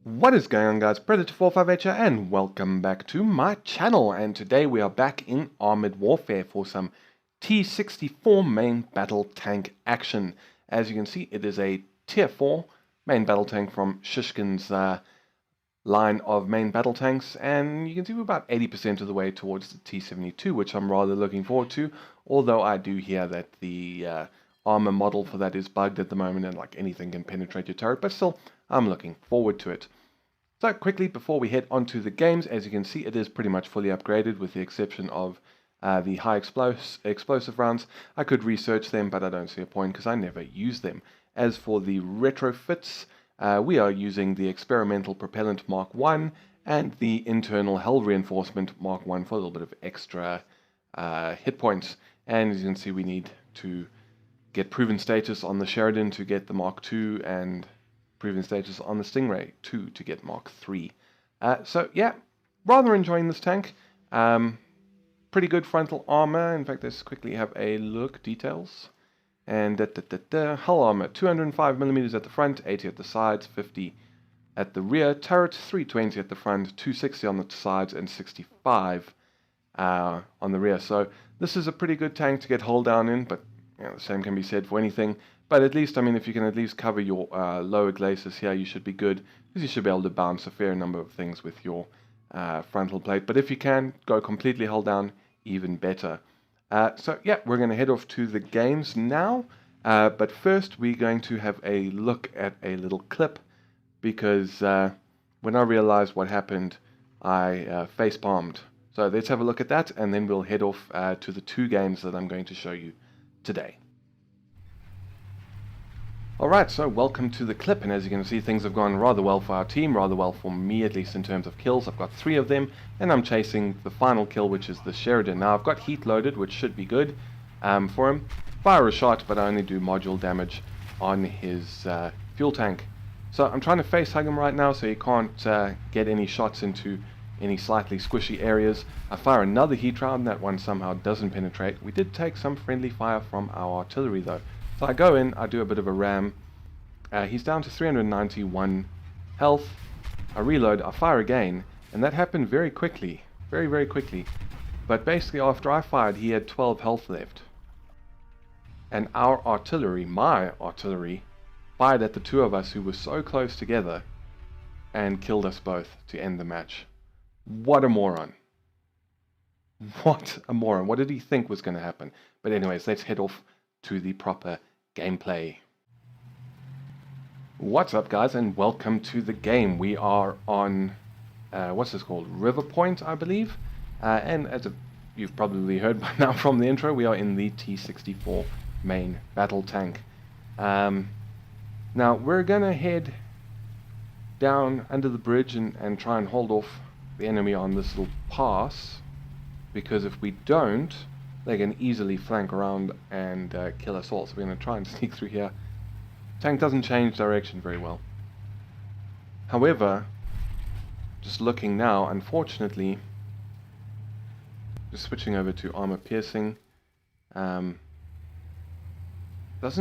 What is going on, guys? Predator45H here, and welcome back to my channel. And today we are back in Armored Warfare for some T-64 main battle tank action. As you can see, it is a tier 4 main battle tank from Shishkin's line of main battle tanks, and you can see we're about 80% of the way towards the T-72, which I'm rather looking forward to, although I do hear that the armor model for that is bugged at the moment, and like anything can penetrate your turret, but still, I'm looking forward to it. So quickly, before we head on to the games, as you can see, it is pretty much fully upgraded with the exception of the high explosive rounds. I could research them, but I don't see a point because I never use them. As for the retrofits, we are using the experimental propellant Mark 1 and the internal hull reinforcement Mark 1 for a little bit of extra hit points. And as you can see, we need to get proven status on the Sheridan to get the Mark 2, and proven status on the Stingray 2 to get Mark 3. So yeah, rather enjoying this tank. Pretty good frontal armor. In fact, let's quickly have a look. Details. And hull armor, 205mm at the front, 80 at the sides, 50 at the rear. Turret, 320 at the front, 260 on the sides, and 65 on the rear. So this is a pretty good tank to get hull down in, but you know, the same can be said for anything. But at least, I mean, if you can at least cover your lower glacis here, you should be good, because you should be able to bounce a fair number of things with your frontal plate. But if you can go completely hull down, even better. So yeah, we're going to head off to the games now. But first, we're going to have a look at a little clip, because when I realized what happened, I face-palmed. So let's have a look at that, and then we'll head off to the two games that I'm going to show you today. Alright, so welcome to the clip, and as you can see, things have gone rather well for our team, rather well for me, at least in terms of kills. I've got 3 of them, and I'm chasing the final kill, which is the Sheridan. Now, I've got heat loaded, which should be good for him. Fire a shot, but I only do module damage on his fuel tank. So I'm trying to face hug him right now, so he can't get any shots into any slightly squishy areas. I fire another heat round, that one somehow doesn't penetrate. We did take some friendly fire from our artillery, though. So I go in, I do a bit of a ram. He's down to 391 health. I reload, I fire again, and that happened very quickly. Very, very quickly. But basically, after I fired, he had 12 health left. And our artillery, my artillery, fired at the two of us who were so close together and killed us both to end the match. What a moron. What a moron. What did he think was going to happen? But anyways, let's head off to the proper gameplay. What's up, guys, and welcome to the game. We are on what's this called, River Point, I believe, and as you've probably heard by now from the intro, we are in the T-64 main battle tank. Now we're gonna head down under the bridge and try and hold off the enemy on this little pass, because if we don't, they can easily flank around and kill us all. So we're going to try and sneak through here. Tank doesn't change direction very well. However, just looking now, unfortunately, just switching over to armor piercing, doesn't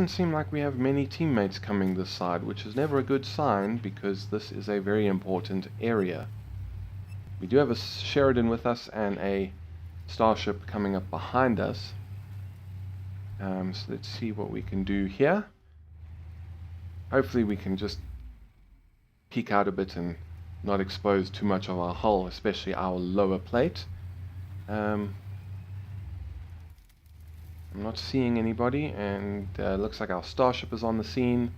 seem like we have many teammates coming this side, which is never a good sign, because this is a very important area. We do have a Sheridan with us and a starship coming up behind us. So let's see what we can do here. Hopefully we can just peek out a bit and not expose too much of our hull, especially our lower plate. I'm not seeing anybody, and looks like our starship is on the scene,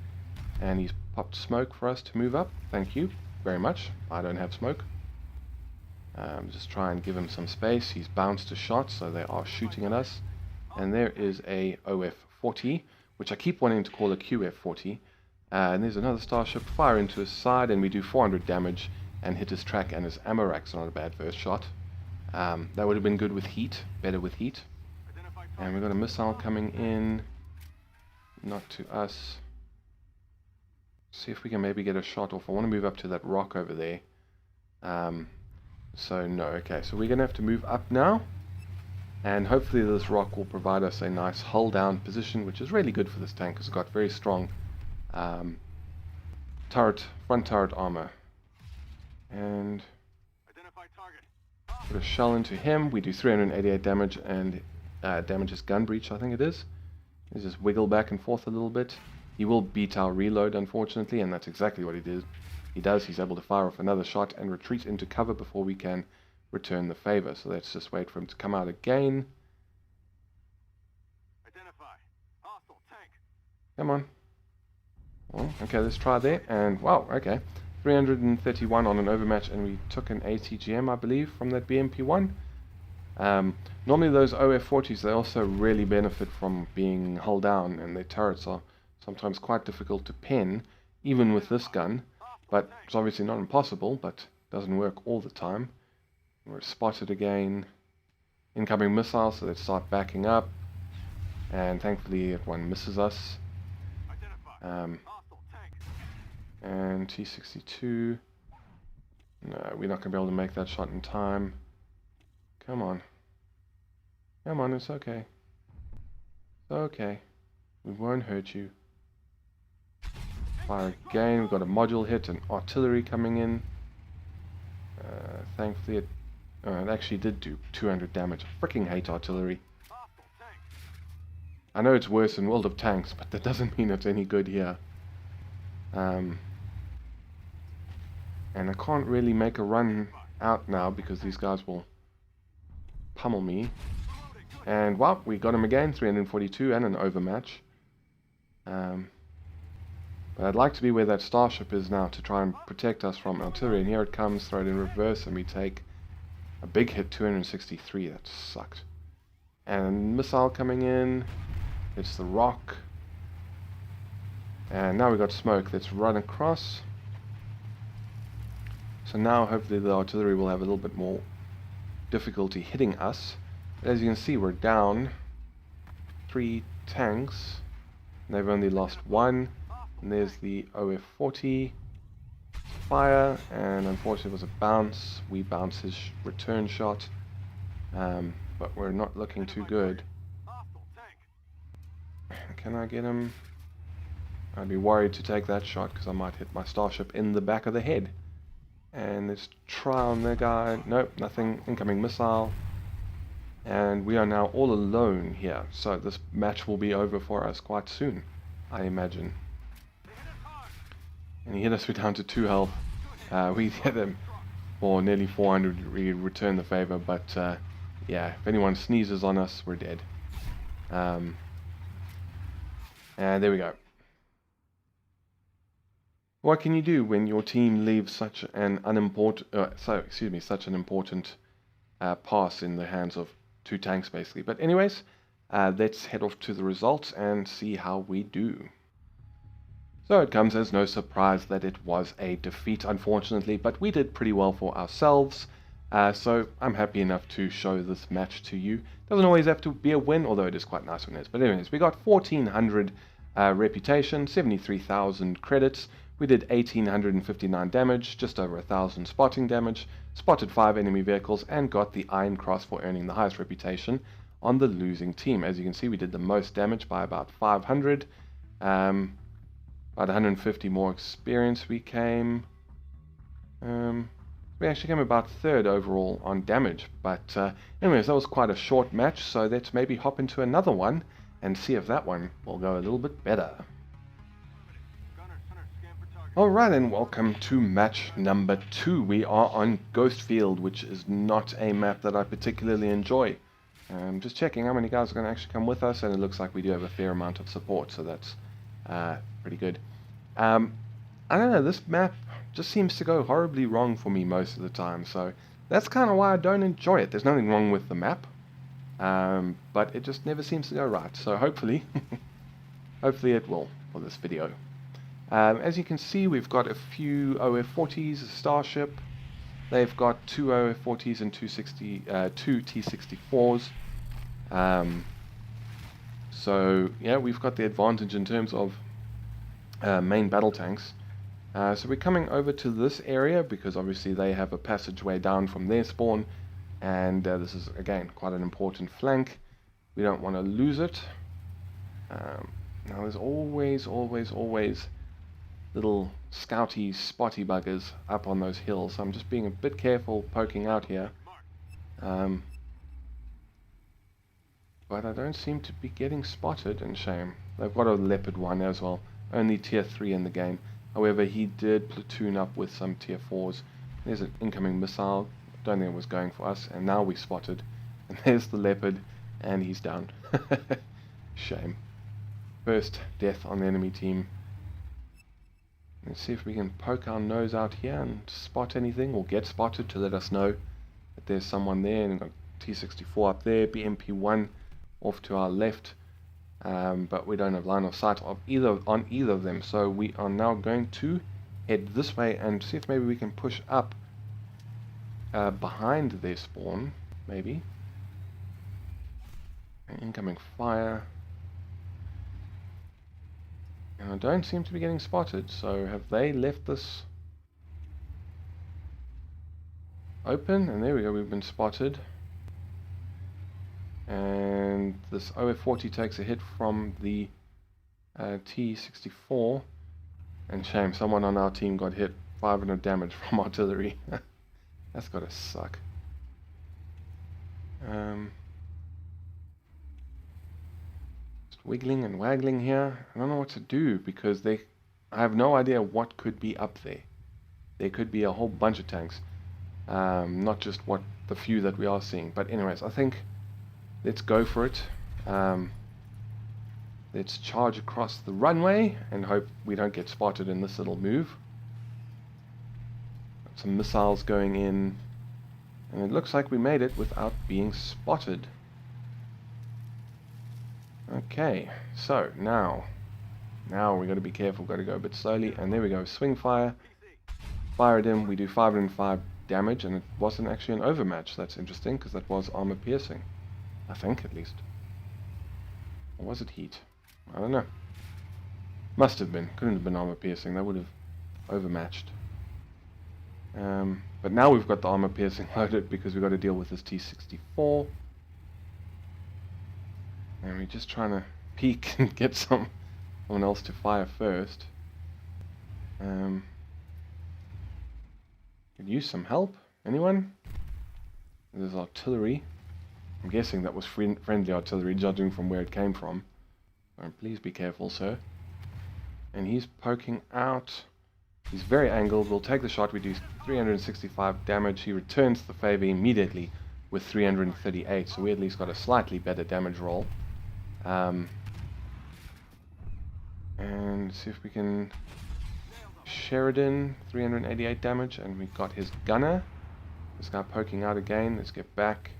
and he's popped smoke for us to move up. Thank you very much. I don't have smoke. Just try and give him some space. He's bounced a shot, so they are shooting at us. And there is a OF-40, which I keep wanting to call a QF-40. And there's another starship. Fire into his side, and we do 400 damage and hit his track and his ammo rack. So not a bad first shot. That would have been good with heat, better with heat. And we've got a missile coming in, not to us. See if we can maybe get a shot off. I want to move up to that rock over there. So no, okay, so we're going to have to move up now, and hopefully this rock will provide us a nice hull down position, which is really good for this tank, because it's got very strong front turret armor. And put a shell into him. We do 388 damage and damages gun breach, I think it is. Let's just wiggle back and forth a little bit. He will beat our reload, unfortunately, and that's exactly what he did. He does. He's able to fire off another shot and retreat into cover before we can return the favor. So let's just wait for him to come out again. Identify. Hostile tank. Come on. Well, okay, let's try there. And wow, okay. 331 on an overmatch, and we took an ATGM, I believe, from that BMP-1. Normally those OF-40s, they also really benefit from being hull down, and their turrets are sometimes quite difficult to pin, even with this gun. But it's obviously not impossible, but doesn't work all the time. We're spotted again. Incoming missile, so let's start backing up. And thankfully that one misses us. And T-62. No, we're not going to be able to make that shot in time. Come on. Come on, it's okay. It's okay. We won't hurt you. Fire again. We've got a module hit and artillery coming in. Thankfully it actually did do 200 damage. I freaking hate artillery. I know it's worse in World of Tanks, but that doesn't mean it's any good here. And I can't really make a run out now because these guys will pummel me. And wow, we got him again, 342 and an overmatch. But I'd like to be where that starship is now to try and protect us from artillery. And here it comes, throw it in reverse, and we take a big hit, 263. That sucked. And missile coming in. It's the rock. And now we've got smoke. Let's run across. So now hopefully the artillery will have a little bit more difficulty hitting us. But as you can see, we're down 3 tanks. And they've only lost 1. And there's the OF-40. Fire. And unfortunately it was a bounce. We bounced his return shot. But we're not looking too good. Can I get him? I'd be worried to take that shot because I might hit my starship in the back of the head. And let's try on the guy. Nope, nothing. Incoming missile. And we are now all alone here. So this match will be over for us quite soon, I imagine. And he hit us, we're down to 2 health. We hit him for nearly 400. We return the favor, but yeah, if anyone sneezes on us, we're dead. And there we go. What can you do when your team leaves such an such an important pass in the hands of 2 tanks, basically? But anyways, let's head off to the results and see how we do. So it comes as no surprise that it was a defeat, unfortunately, but we did pretty well for ourselves. So I'm happy enough to show this match to you. Doesn't always have to be a win, although it is quite nice when it is. But anyways, we got 1400 reputation, 73,000 credits. We did 1859 damage, just over 1000 spotting damage, spotted 5 enemy vehicles, and got the Iron Cross for earning the highest reputation on the losing team. As you can see, we did the most damage by about 500. About 150 more experience we came. We actually came about 3rd overall on damage. But anyways, that was quite a short match, so let's maybe hop into another one and see if that one will go a little bit better. Alright, and welcome to match number 2. We are on Ghost Field, which is not a map that I particularly enjoy. Just checking how many guys are going to actually come with us, and it looks like we do have a fair amount of support, so that's pretty good. I don't know, this map just seems to go horribly wrong for me most of the time, so that's kind of why I don't enjoy it. There's nothing wrong with the map, but it just never seems to go right, so hopefully, hopefully it will for this video. As you can see, we've got a few OF-40s, a Starship. They've got 2 OF-40s and 2 T-64s. So yeah, we've got the advantage in terms of main battle tanks. So we're coming over to this area because obviously they have a passageway down from their spawn, and this is again quite an important flank. We don't want to lose it. Now there's always little scouty, spotty buggers up on those hills. So I'm just being a bit careful poking out here. But I don't seem to be getting spotted, and shame. They've got a Leopard 1 as well. Only tier 3 in the game. However, he did platoon up with some tier 4s. There's an incoming missile. Don't think it was going for us. And now we spotted. And there's the Leopard. And he's down. Shame. First death on the enemy team. Let's see if we can poke our nose out here and spot anything. Or get spotted to let us know that there's someone there. And we've got T-64 up there. BMP-1 off to our left. But we don't have line of sight on either of them, so we are now going to head this way and see if maybe we can push up behind their spawn, maybe. An incoming fire. And I don't seem to be getting spotted, so have they left this open? And there we go, we've been spotted. And this OF-40 takes a hit from the T-64, and shame, someone on our team got hit 500 damage from artillery. That's gotta suck. Just wiggling and waggling here. I don't know what to do because I have no idea what could be up there. There could be a whole bunch of tanks, not just the few that we are seeing. But anyways, I think let's go for it. Let's charge across the runway and hope we don't get spotted in this little move. Got some missiles going in, and it looks like we made it without being spotted. Okay, so now we got to be careful, got to go a bit slowly, and there we go, swing fire. Fire at him, we do 505 damage, and it wasn't actually an overmatch. That's interesting, because that was armor piercing. I think, at least. Or was it heat? I don't know. Must have been. Couldn't have been armor piercing. That would have overmatched. But now we've got the armor piercing loaded because we've got to deal with this T-64. And we're just trying to peek and get someone else to fire first. Could use some help. Anyone? There's artillery. I'm guessing that was friendly artillery, judging from where it came from. Please be careful, sir. And he's poking out. He's very angled. We'll take the shot. We do 365 damage. He returns the favor immediately with 338. So we at least got a slightly better damage roll. And see if we can... Sheridan, 388 damage. And we got his gunner. This guy poking out again. Let's get back.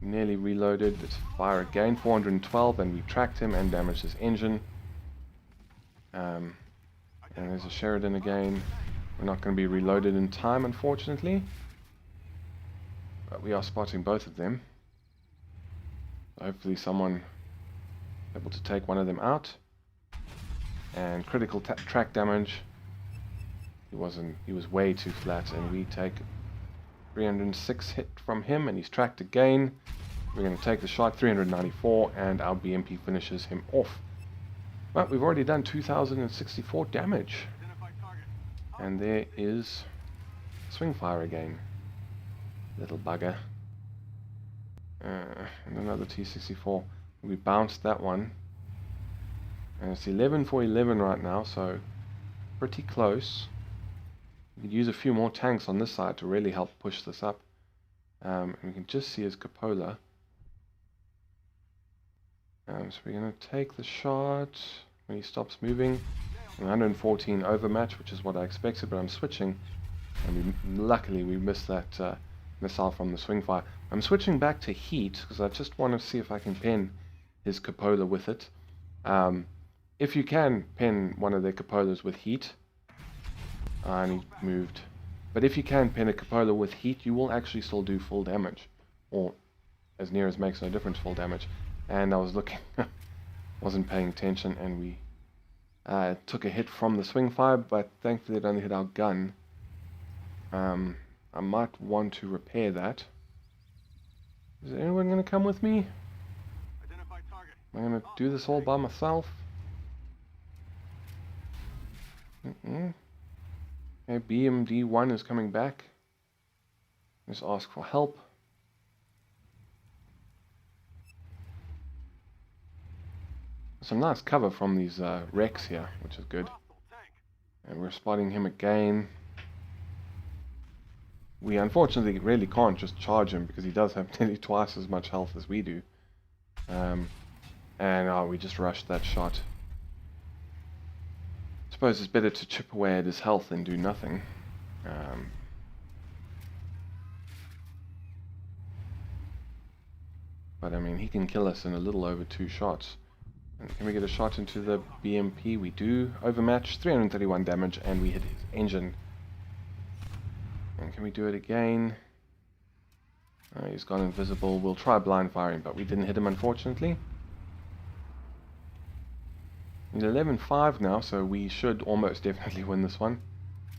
Nearly reloaded. Let's fire again. 412, and we tracked him and damaged his engine. And there's a Sheridan again. We're not going to be reloaded in time, unfortunately. But we are spotting both of them. Hopefully someone able to take one of them out. And critical track damage. He was way too flat, and we take 306 hit from him, and he's tracked again. We're going to take the shot, 394, and our BMP finishes him off. But we've already done 2064 damage. And there is swing fire again. Little bugger. And another T-64. We bounced that one. And it's 11 for 11 right now, so pretty close. We could use a few more tanks on this side to really help push this up. And we can just see his cupola. So we're going to take the shot when he stops moving. 114 overmatch, which is what I expected, but I'm switching. And luckily we missed that missile from the swing fire. I'm switching back to heat because I just want to see if I can pin his cupola with it. If you can pin one of their cupolas with heat, and he moved. But if you can pin a cupola with heat, you will actually still do full damage, or as near as makes no difference, full damage. And I was looking, wasn't paying attention, and we took a hit from the swing fire, but thankfully it only hit our gun. I might want to repair that. Is anyone going to come with me? Identify target. Am I going to do this all by myself? Okay, BMD1 is coming back. Let's ask for help. Some nice cover from these wrecks here, which is good. And we're spotting him again. We unfortunately really can't just charge him because he does have nearly twice as much health as we do. And we just rushed that shot. I suppose it's better to chip away at his health than do nothing. But I mean, he can kill us in a little over 2 shots. And can we get a shot into the BMP? We do. Overmatch, 331 damage, and we hit his engine. And can we do it again? He's gone invisible. We'll try blind firing, but we didn't hit him, unfortunately. He's 11-5 now, so we should almost definitely win this one.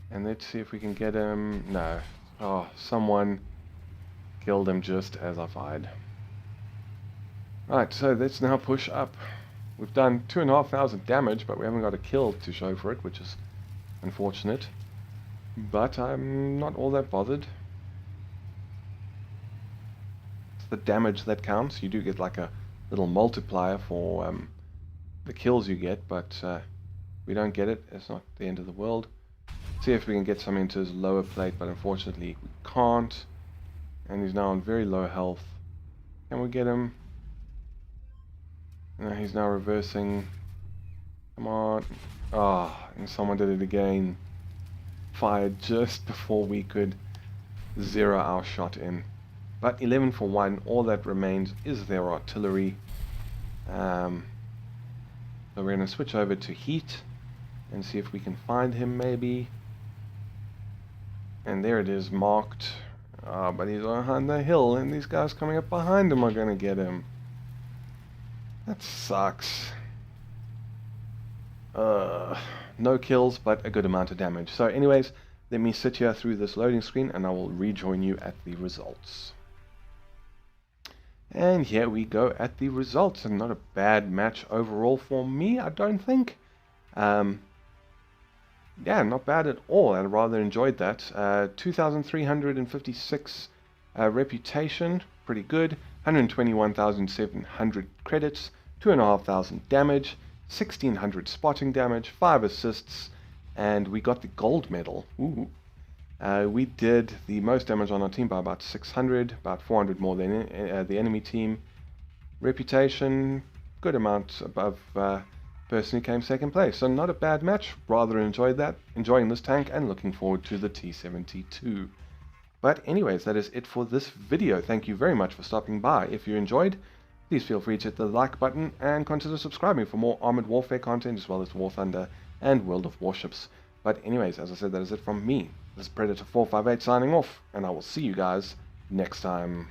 And let's see if we can get him. No. Oh, someone killed him just as I fired. Right, so let's now push up. We've done 2,500 damage, but we haven't got a kill to show for it, which is unfortunate. But I'm not all that bothered. It's the damage that counts. You do get like a little multiplier for the kills you get, but we don't get it. It's not the end of the world. See if we can get some into his lower plate, but unfortunately we can't. And he's now on very low health. Can we get him? No, he's now reversing. Come on. Ah, and someone did it again. Fired just before we could zero our shot in. But 11 for 1. All that remains is their artillery. So we're going to switch over to heat and see if we can find him maybe. And there it is, marked. But he's behind the hill, and these guys coming up behind him are going to get him. That sucks. No kills, but a good amount of damage. So anyways, let me sit here through this loading screen, and I will rejoin you at the results. And here we go at the results, and not a bad match overall for me, I don't think. Yeah, not bad at all. I rather enjoyed that. 2,356 reputation, pretty good. 121,700 credits, 2,500 damage, 1,600 spotting damage, 5 assists, and we got the gold medal. Ooh. We did the most damage on our team by about 600, about 400 more than the enemy team. Reputation, good amount above person who came second place. So not a bad match. Rather enjoying this tank, and looking forward to the T-72. But anyways, that is it for this video. Thank you very much for stopping by. If you enjoyed, please feel free to hit the like button and consider subscribing for more Armored Warfare content, as well as War Thunder and World of Warships. But anyways, as I said, that is it from me. This is Predator 458 signing off, and I will see you guys next time.